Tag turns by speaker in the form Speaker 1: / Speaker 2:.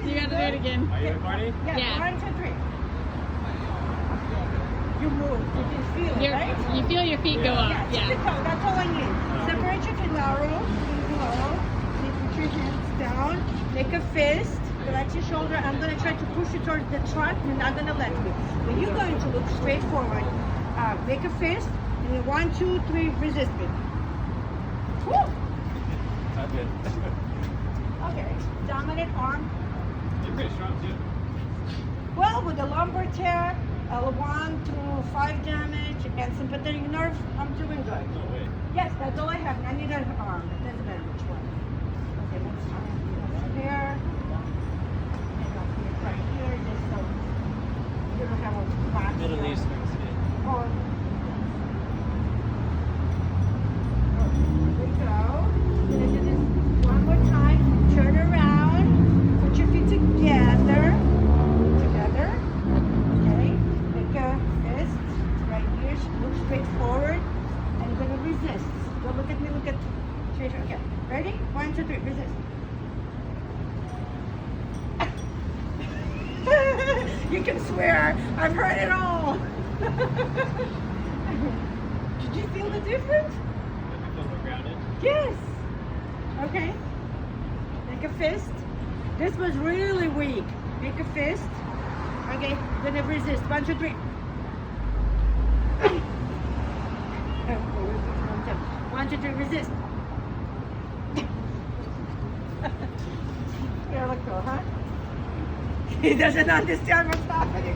Speaker 1: You gotta do it again.
Speaker 2: Are you recording?
Speaker 1: Yeah.
Speaker 3: 1, 2, 3. You move. You can feel it, right?
Speaker 1: You feel your feet go up.
Speaker 3: Yeah, just the toe. That's all I need. Separate your feet narrow. You put your hands down. Make a fist. Relax your shoulder. I'm going to try to push you towards the trunk. You're not going to let me. But you're going to look straight forward. Make a fist. And then 1, 2, 3. Resist me. Woo!
Speaker 2: Not good.
Speaker 3: Okay. Dominant arm.
Speaker 2: You're pretty strong too.
Speaker 3: Well, with the lumbar tear, L1 through 5 damage, and sympathetic nerve, I'm doing good.
Speaker 2: No way.
Speaker 3: Yes, that's all I have. I need an arm. It doesn't matter which one. Okay, let's try it here. And I'll put it right here, just so you don't have a box.
Speaker 2: Middle
Speaker 3: here.
Speaker 2: Eastern skin.
Speaker 3: Oh. Here we go. I'm gonna do this one more time. Turn around. Put your feet together. Together. Okay. Make a fist right here. Look straight forward. And you're gonna resist. Don't look at me. Look at straight. Okay. Ready? 1, 2, 3. Resist. You can swear. I've heard it all. Did you feel the difference?
Speaker 2: Make you feel more grounded.
Speaker 3: Yes. Okay. Make a fist. This was really weak. Make a fist. Okay. Gonna resist. 1, 2, 3. 1, 2, 3. Resist. Here, look, huh? He doesn't understand what's happening.